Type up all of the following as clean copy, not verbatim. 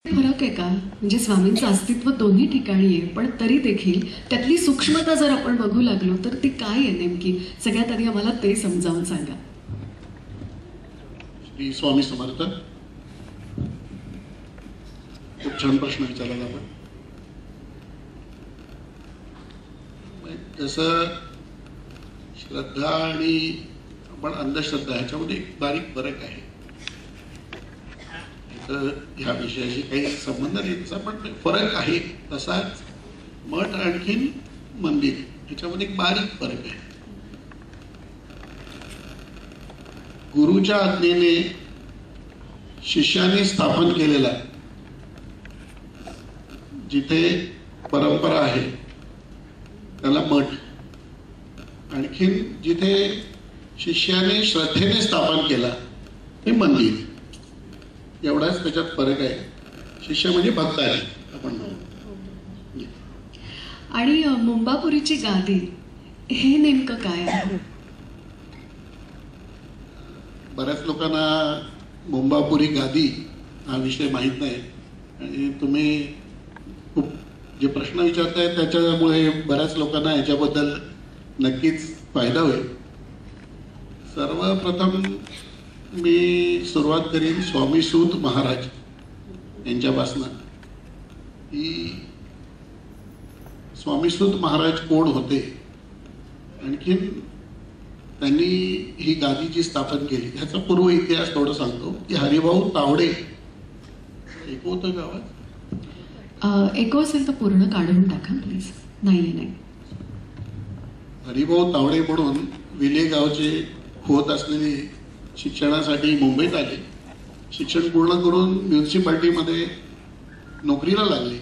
फरक आहे का? म्हणजे स्वामींचं अस्तित्व दोन्ही ठिकाणी आहे, पण तरी देखील त्यातली सूक्ष्मता जर आपण बघू लागलो तर ती काय आहे नेमकी? सगळ्यात आधी आम्हाला ते समजावून सांगा. श्री स्वामी समर्थ. खूप छान प्रश्न विचारला आपण. जसं श्रद्धा आणि आपण अंधश्रद्धा ह्याच्यामध्ये एक बारीक फरक आहे. तर ह्या विषयाशी काही संबंध नाही त्याचा, पण फरक आहे. तसाच मठ आणखीन मंदिर ह्याच्यामध्ये एक बारीक फरक आहे. गुरुच्या आज्ञेने शिष्याने स्थापन केलेला जिथे परंपरा आहे त्याला मठ, आणखीन जिथे शिष्याने श्रद्धेने स्थापन केला ते मंदिर. एवढाच त्याच्यात फरक आहे. शिष्य म्हणजे भक्त आहे आपण म्हणू. आणि मुंबापुरीची गादी हे नेमकं काय आहे? बऱ्याच लोकांना मुंबापुरी गादी हा विषय माहीत नाही, आणि तुम्ही खूप जे प्रश्न विचारताय त्याच्यामुळे बऱ्याच लोकांना याच्याबद्दल नक्कीच फायदा होईल. सर्वप्रथम मी सुरुवात करीन स्वामी सूत महाराज यांच्यापासून. ही स्वामी सूत महाराज कोण होते, आणखीन त्यांनी ही गादी जी स्थापन केली ह्याचा पूर्व इतिहास थोडं सांगतो. की हरिभाऊ तावडे, ऐकू होतं गावात? ऐकू असेल तर पूर्ण काढून टाका प्लीज. नाही. हरिभाऊ तावडे म्हणून विले गावचे होत असलेले शिक्षणासाठी मुंबईत आले. शिक्षण पूर्ण करून म्युन्सिपाल्टीमध्ये नोकरीला लागले.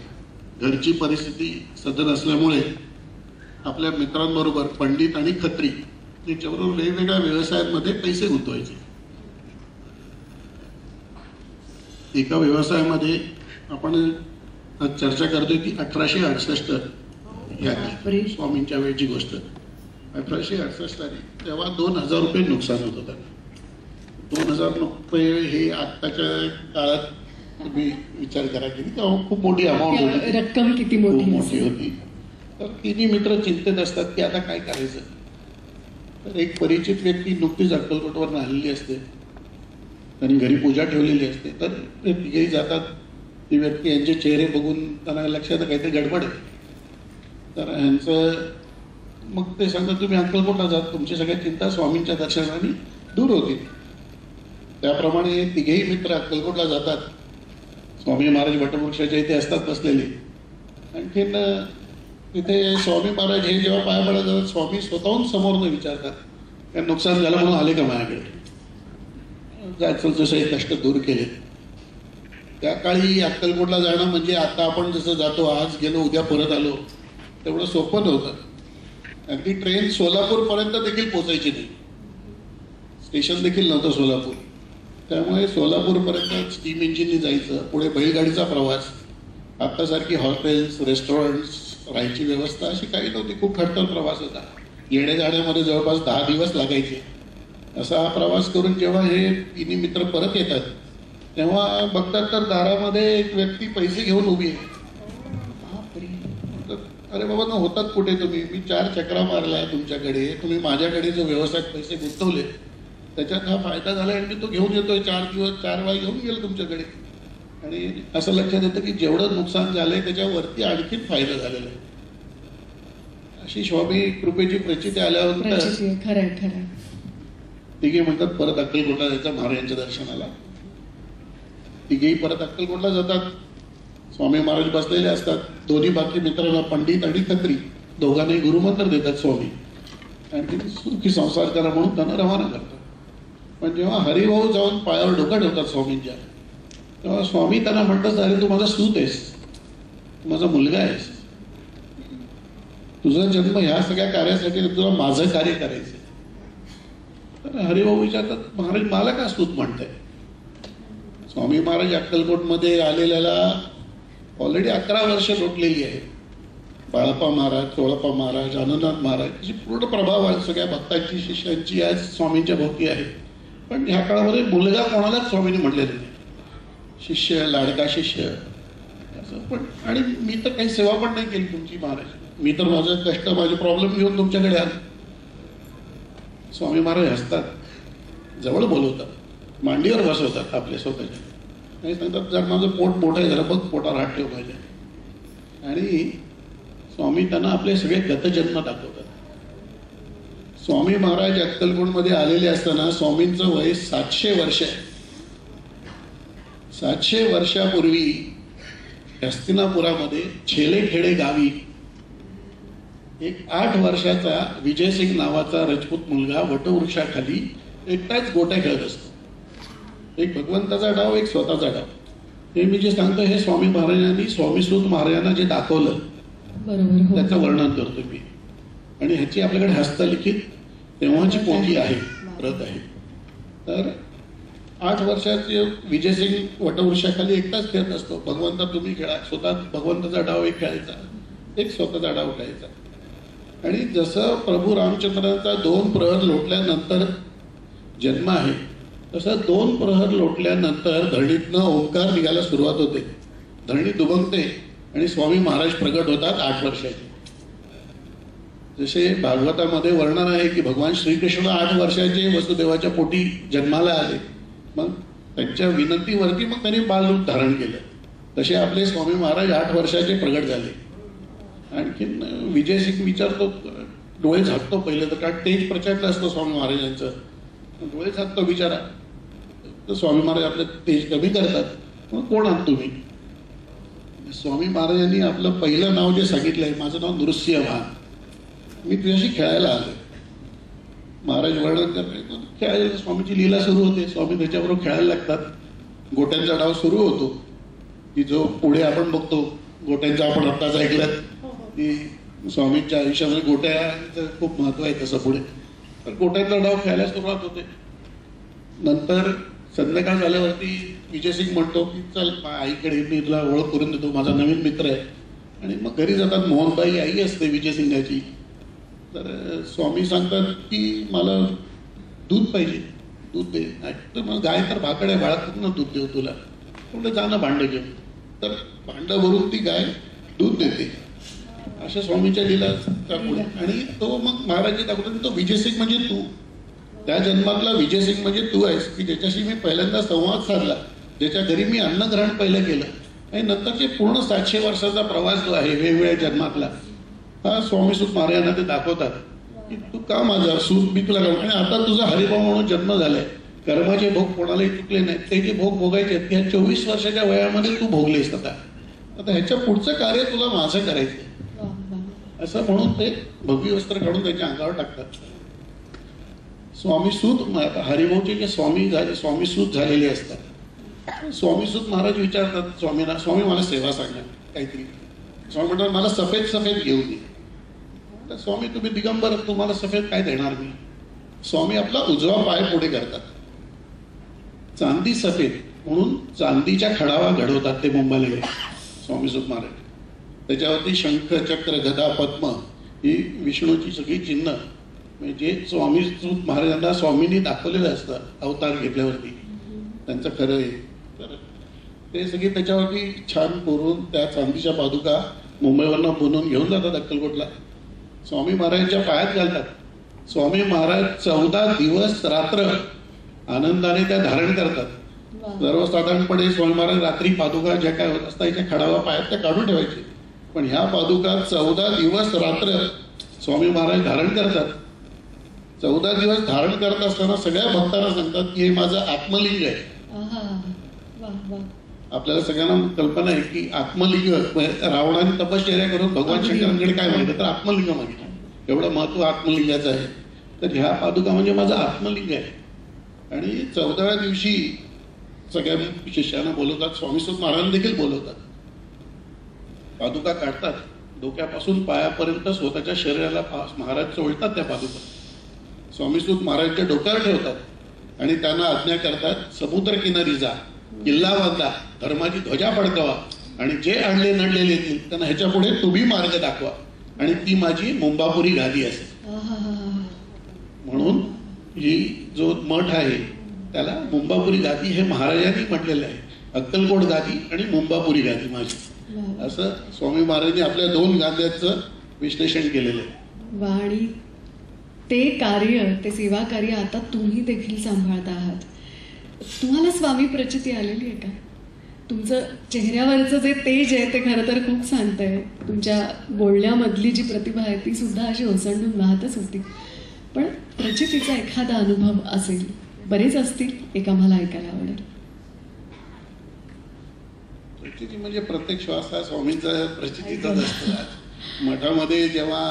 घरची परिस्थिती सदन असल्यामुळे आपल्या मित्रांबरोबर पंडित आणि खत्री यांच्याबरोबर वेगवेगळ्या व्यवसायांमध्ये पैसे गुंतवायचे. एका व्यवसायामध्ये आपण आज चर्चा करतोय ती 1868 या स्वामींच्या वेळची गोष्ट. 1868 साली तेव्हा 2000 रुपये नुकसान होत होतं. 2000 रुपये हे आत्ताच्या काळात तुम्ही विचार करा की तेव्हा खूप मोठी अमाऊंट होती. रक्कम किती मोठी होती. तर तिन्ही मित्र चिंतेत असतात की आता काय करायचं. तर एक परिचित व्यक्ती नुकतीच अक्कलकोटवर आलेली असते, त्यांनी घरी पूजा ठेवलेली असते. तर ते तिघेही जातात. ती व्यक्ती यांचे चेहरे बघून त्यांना लक्षात काहीतरी गडबड आहे. तर ह्यांचं मग ते सांगतात तुम्ही अक्कलकोटला जात, तुमची सगळ्या चिंता स्वामींच्या दर्शनाने दूर होतील. त्याप्रमाणे तिघेही मित्र अक्कलकोटला जातात. स्वामी महाराज वटवृक्षाच्या इथे असतात बसलेले. आणखीन तिथे स्वामी महाराज हे जेव्हा पाया पडत जातात, स्वामी स्वतःहून समोरनं विचारतात काय नुकसान झालं म्हणून आले का माझ्याकडे? जायचं जसं हे कष्ट दूर केले. त्या काळी अक्कलकोटला जाणं म्हणजे आता आपण जसं जातो, आज गेलो उद्या परत आलो, तेवढं सोपं नव्हतं. अगदी ट्रेन सोलापूरपर्यंत देखील पोचायची नाही. स्टेशन देखील नव्हतं सोलापूर. त्यामुळे सोलापूरपर्यंत स्टीम इंजिननी जायचं. पुढे बैलगाडीचा प्रवास. आत्तासारखी हॉटेल्स, रेस्टॉरंट्स, राहायची व्यवस्था अशी काही नव्हती. खूप खडतर प्रवास होता. येण्या जाण्यामध्ये जवळपास 10 दिवस लागायचे. असा हा प्रवास करून जेव्हा हे तिन्ही मित्र परत येतात तेव्हा बघतात तर दारामध्ये एक व्यक्ती पैसे घेऊन उभी आहे. अरे बाबा ना, होतात कुठे तुम्ही? मी 4 चक्रा मारल्या तुमच्याकडे, तुम्ही माझ्याकडे जो व्यवसायात पैसे गुंतवले त्याच्यात हा फायदा झाला आणि तो घेऊन येतोय. 4 दिवस 4 वेळा घेऊन गेलो तुमच्याकडे. आणि असं लक्षात येतं की जेवढं नुकसान झालंय त्याच्यावरती आणखीन फायदा झालेला आहे. अशी स्वामी कृपेची प्रचिती आल्यावर खरंय. तिघे म्हणतात परत अक्कलकोटला जायचं महाराजांच्या दर्शनाला. तिघेही परत अक्कलकोटला जातात. स्वामी महाराज बसलेले असतात. दोन्ही बाकी मित्रांना पंडित आणि खत्री दोघांनाही गुरुमंत्र देतात स्वामी, आणि सुखी संसार करा म्हणून त्यांना रवाना करतात. पण जेव्हा हरिभाऊ जाऊन पायावर डोकं ठेवतात स्वामींच्या, तेव्हा स्वामी त्यांना म्हणतात अरे तू माझा सूत आहेस, तू माझा मुलगा आहेस, तुझा जन्म ह्या सगळ्या कार्यासाठी, तुला माझं कार्य करायचं. तर हरिभाऊ विचारतात महाराज मला का सूत म्हणताय? स्वामी महाराज अक्कलकोटमध्ये आलेल्याला ऑलरेडी 11 वर्ष लोटलेली आहे. बाळप्पा महाराज, चोळप्पा महाराज, आनंदनाथ महाराज अशी पूर्ण प्रभाव आहे सगळ्या भक्तांची, शिष्यांची आज स्वामींच्या भोवती आहे. पण ह्या काळामध्ये मुलगा कोणालाच स्वामींनी म्हटलेलं नाही. शिष्य, लाडका शिष्य असं. पण आणि मी तर काही सेवा पण नाही केली तुमची महाराज. मी तर माझं कष्ट, माझे प्रॉब्लेम घेऊन तुमच्याकडे आलो. स्वामी महाराज हसतात, जवळ बोलवतात, मांडीवर बसवतात आपल्या स्वतःच्या आणि सांगतात, जर माझं पोट मोठं आहे, जरा बघ पोटावर हात ठेव पाहिजे. आणि स्वामी त्यांना आपले सगळे गतजन्म दाखवतात. स्वामी महाराज अक्कलकोटमध्ये आलेले असताना स्वामींचं वय 700 वर्ष आहे. 700 वर्षापूर्वी हस्तिनापुरामध्ये छेलेखेडे गावी एक 8 वर्षाचा विजयसिंग नावाचा राजपूत मुलगा वटवृक्षाखाली एकटाच गोट्या खेळत असतो. एक भगवंताचा डाव, एक स्वतःचा डाव. हे मी जे सांगतो हे स्वामी महाराजांनी स्वामीसूत महाराजांना जे दाखवलं बरोबर, हो. त्याचं वर्णन करतो मी. आणि ह्याची आपल्याकडे हस्तलिखित तेव्हाची पोथी आहे, प्रत आहे. तर 8 वर्षाचे विजयसिंग वटवृक्षाखाली एकटाच खेळत असतो. भगवंता तुम्ही खेळा, स्वतः भगवंताचा डाव एक खेळायचा, एक स्वतःचा डाव खेळायचा. आणि जसं प्रभू रामचंद्रांचा 2 प्रहर लोटल्यानंतर जन्म आहे, तसं 2 प्रहर लोटल्यानंतर धरणीतनं ओंकार निघायला सुरुवात होते. धरणी दुबंगते आणि स्वामी महाराज प्रगट होतात 8 वर्षाचे. जसे भागवतामध्ये वर्णन आहे की भगवान श्रीकृष्ण 8 वर्षाचे वसुदेवाच्या पोटी जन्माला आले. मग त्यांच्या विनंतीवरती मग त्यांनी बालरूप धारण केलं. तसे आपले स्वामी महाराज 8 वर्षाचे प्रगट झाले. आणखीन विजयसिंग विचारतो, डोळे झाकतो पहिले तर, कारण तेज प्रचंड असतं स्वामी महाराजांचं. डोळे झाकतो, विचारा. तर स्वामी महाराज आपलं तेज कमी करतात. मग कोण आहात तुम्ही? स्वामी महाराजांनी आपलं पहिलं नाव जे सांगितलंय, माझं नाव नृसिंहभान, मी तुझ्याशी खेळायला आलो. महाराज वर्णन करतात, खेळायला स्वामीची लीला सुरू होते. स्वामी त्याच्याबरोबर खेळायला लागतात. गोट्यांचा डाव सुरू होतो की जो पुढे आपण बघतो, गोट्यांचा आपण आत्ताच ऐकलं की स्वामींच्या आयुष्यामध्ये गोट्याचं खूप महत्व आहे. तसं पुढे तर गोट्यांचा डाव खेळायला सुरुवात होते. नंतर संध्याकाळ झाल्यावरती विजयसिंग म्हणतो की चल आईकडे, मी तुला ओळख करून देतो, माझा नवीन मित्र आहे. आणि मग घरी जातात. मोहनबाई आई असते विजयसिंगाची. तर स्वामी सांगतात की मला दूध पाहिजे, दूध दे. तर मग गाय तर भाकड आहे, बाळा ना दूध देऊ तुला. म्हटलं जा ना भांडं घेऊन. तर भांडं भरून ती गाय दूध देते. अशा स्वामीच्या लीला पुढे. आणि तो मग महाराज दाखवतात, तो विजयसिंग म्हणजे तू, त्या जन्मातला विजयसिंग म्हणजे तू आहेस की ज्याच्याशी मी पहिल्यांदा संवाद साधला, ज्याच्या घरी मी अन्नग्रहण पहिलं केलं. आणि नंतरचे पूर्ण 700 वर्षाचा प्रवास जो आहे वेगवेगळ्या जन्मातला, हा स्वामीसूत महाराजांना ते दाखवतात की तू का माझा सूत, मी तुला आणि आता तुझा हरिभाव म्हणून जन्म झालाय. कर्माचे भोग कोणालाही चुकले नाहीत. ते जे भोग भोगायचे ह्या 24 वर्षाच्या वयामध्ये तू भोगलेस. आता ह्याच्या पुढचं कार्य तुला माझं करायचं असं म्हणून ते भगवी वस्त्र काढून त्याच्या अंगावर टाकतात. स्वामीसूत हरिभाऊचे जे स्वामीसूत झालेले असतात. स्वामीसूत महाराज विचारतात स्वामींना, स्वामी मला सेवा सांगा काहीतरी. स्वामी म्हणतात मला सफेद सफेद घेऊन दे. तर स्वामी तुम्ही दिगंबर, तुम्हाला सफेद काय देणार मी? स्वामी आपला उजवा पाय पुढे करतात. चांदी सफेद म्हणून चांदीच्या खडावा घडवतात ते मुंबईला गेले स्वामीसूत महाराज. त्याच्यावरती शंख, चक्र, गदा, पद्म ही विष्णूची सगळी चिन्ह म्हणजे स्वामीसूत महाराजांना स्वामींनी दाखवलेलं असतं अवतार घेतल्यावरती, त्यांचं खरं आहे. तर ते सगळे त्याच्यावरती छान कोरून त्या चांदीच्या पादुका मुंबईवरनं बनवून घेऊन जातात अक्कलकोटला. स्वामी महाराजांच्या पायात घालतात. स्वामी महाराज 14 दिवस रात्र आनंदाने त्या धारण करतात. सर्वसाधारणपणे स्वामी महाराज रात्री पादुका ज्या काय होत असतात त्या खडावा पायात त्या काढून ठेवायचे. पण ह्या पादुका 14 दिवस रात्र स्वामी महाराज धारण करतात. 14 दिवस धारण करत असताना सगळ्या भक्तांना सांगतात की हे माझं आत्मलिंग आहे. आपल्याला सगळ्यांना कल्पना आहे की आत्मलिंग, रावणाने तपश्चर्या करून भगवान शंकरांकडे काय मागितलं तर आत्मलिंग मागितलं. एवढं महत्व आत्मलिंगाचं आहे. तर ह्या पादुका म्हणजे माझं आत्मलिंग आहे. आणि 14व्या दिवशी सगळ्या शिष्यांना बोलवतात. स्वामीसूत महाराज देखील बोलवतात. पादुका काढतात. डोक्यापासून पायापर्यंत स्वतःच्या शरीराला महाराज चोळतात त्या पादुका. स्वामीसूत महाराजांच्या डोक्यावर ठेवतात आणि त्यांना आज्ञा करतात समुद्र किनारी जा, किल्ला बांधा, धर्माची ध्वजा फडकवा आणि जे आणले नडलेले येतील त्यांना ह्याच्या पुढे तुम्ही मार्ग दाखवा आणि ती माझी मुंबापुरी गादी असेल. म्हणून ही जो मठ आहे त्याला मुंबापुरी गादी हे महाराजांनी म्हटलेलं आहे. अक्कलकोट गादी आणि मुंबापुरी गादी माझी, वा. असं स्वामी महाराजांनी आपल्या 2 गाद्यांचं विश्लेषण केलेलं आहे. वा. आणि ते कार्य, ते सेवा कार्य आता तुम्ही देखील सांभाळत आहात. तुम्हाला स्वामी प्रचिती आलेली आहे का? तुमचं चेहऱ्यावरचं जे तेज आहे ते खरं तर खूप सांगतंय. तुमच्या बोलण्यामधली जी प्रतिभा आहे ती सुद्धा अशी ओसंडून वाहतच होती. पण प्रचितीचा एखादा अनुभव असेल, बरेच असतील, एक आम्हाला ऐकायला आवडेल. प्रचिती म्हणजे प्रत्येक श्वास हा स्वामींचा प्रचितीचाच असतो. मठामध्ये जेव्हा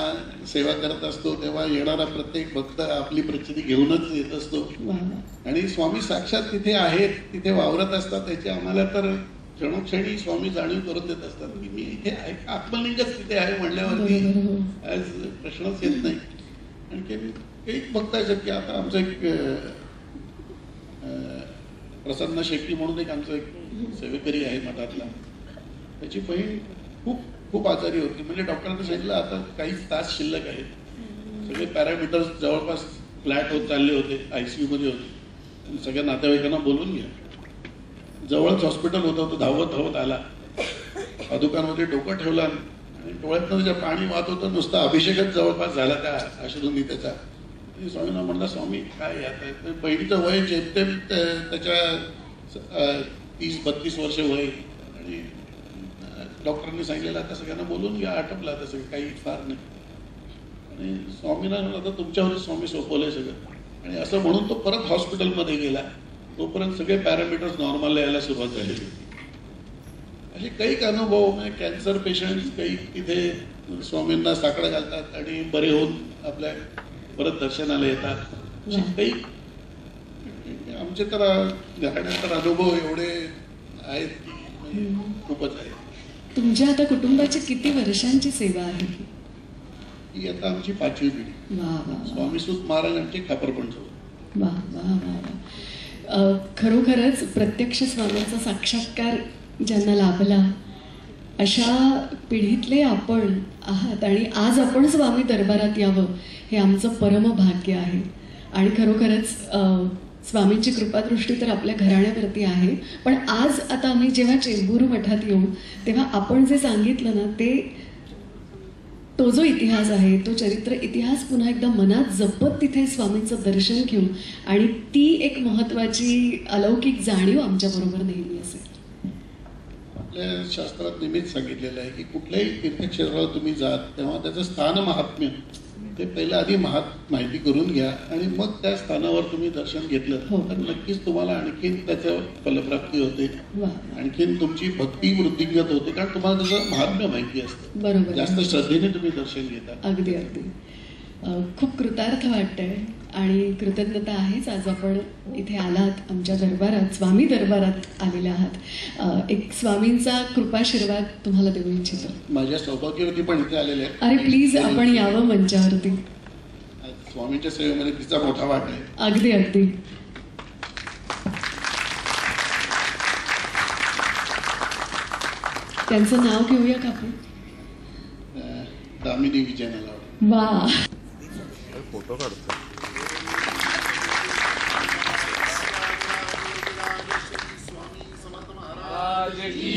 सेवा करत असतो तेव्हा येणारा प्रत्येक भक्त आपली प्रचिती घेऊनच येत असतो. वा. आणि स्वामी साक्षात तिथे आहेत, तिथे वावरत असतात. त्याची आम्हाला तर क्षणोक्षणी स्वामी जाणीव करून देत असतात की मी इथे आहे, आत्मलिंगच तिथे आहे म्हणल्यावरती बरोबर, हो. आज प्रश्नच येत नाही. आणखी एक भक्त आहे की आता आमचं एक प्रसन्न शेट्टी म्हणून एक आमचं एक सेवेकरी आहे मठातला. त्याची बहीण खूप खूप आजारी होती. म्हणजे डॉक्टरांनी सांगितलं आता काही तास शिल्लक आहेत, सगळे पॅरामीटर्स जवळपास फ्लॅट होत चालले होते, ICU मध्ये होते. सगळ्या नातेवाईकांना बोलून घ्या. जवळच हॉस्पिटल होतं, तो धावत धावत आला, पादुकांमध्ये डोकं ठेवलं आणि डोळ्यातनं जे पाणी वाहत होतं, नुसता अभिषेकच जवळपास झाला त्या अश्रूंनी त्याचा. आणि स्वामींना म्हणला स्वामी काय आता, बहिणीचं वय जेमतेम त्याच्या 30-32 वर्ष वय. आणि डॉक्टरांनी सांगितलेलं आता सगळ्यांना बोलून घ्या, आटपला आता सगळं, काही फार नाही. आणि स्वामींना आता तुमच्यावरच स्वामी सोपवलंय सगळं. आणि असं म्हणून तो परत हॉस्पिटलमध्ये गेला. तोपर्यंत सगळे पॅरामीटर्स नॉर्मल यायला सुरुवात झालेली होती. असे काही अनुभव, म्हणजे कॅन्सर पेशंट काही तिथे स्वामींना साकडं घालतात आणि बरे होऊन आपल्या परत दर्शनाला येतात. असे काही आमचे तर घराण्यात तर अनुभव एवढे आहेत की खूपच आहेत. तुमच्या आता कुटुंबाची किती वर्षांची सेवा आहे? ही आता आमची 5वी पिढी. वा वा. स्वामीसुत महाराज आमचे खापरपंच. वा वा वा वा. खरोखरच प्रत्यक्ष स्वामींचा साक्षात्कार ज्यांना लाभला अशा पिढीतले आपण आहात. आणि आज आपण स्वामी दरबारात यावं हे आमचं परम भाग्य आहे. आणि खरोखरच स्वामींची कृपादृष्टी तर आपल्या घराण्यावरती आहे. पण आज आता आम्ही जेव्हा चेंबूर मठात येऊ तेव्हा आपण जे सांगितलं ना, तो जो इतिहास आहे, तो चरित्र इतिहास पुन्हा एकदा मनात जपत तिथे स्वामींचं दर्शन घेऊ. आणि ती एक महत्वाची अलौकिक जाणीव आमच्याबरोबर नेहमी असेल. आपल्या शास्त्रात नेहमीच सांगितलेलं आहे की कुठल्याही तीर्थक्षेत्राला तुम्ही जात तेव्हा त्याचं स्थान महात्म्य ते पहिलं आधी माहिती करून घ्या. आणि मग त्या स्थानावर तुम्ही दर्शन घेतलं तर नक्कीच तुम्हाला आणखीन त्याच्यावर फलप्राप्ती होते, वा. आणखीन तुमची भक्ती वृद्धिंगत होते, कारण तुम्हाला त्याचं महात्म्य माहिती असतं. बरोबर. जास्त श्रद्धेने तुम्ही दर्शन घेता. अगदी अगदी. खूप कृतार्थ वाटतंय आणि कृतज्ञता आहेच. आज आपण इथे आलात, आमच्या दरबारात, स्वामी दरबारात आलेले आहात. एक स्वामींचा कृपाशीर्वाद तुम्हाला देऊ इच्छितो. माझ्या सौभाग्यवती पण इथे आलेले आहेत. अरे प्लीज आपण यावं मंचावरती. स्वामींच्या सेवेमध्ये तिचा मोठा वाटा आहे. अगदी अगदी. त्यांचं नाव घेऊया का आपण? दामिनी विजयनाला. वा. फोटो काढतो. स्वामी समर्थ महाराज की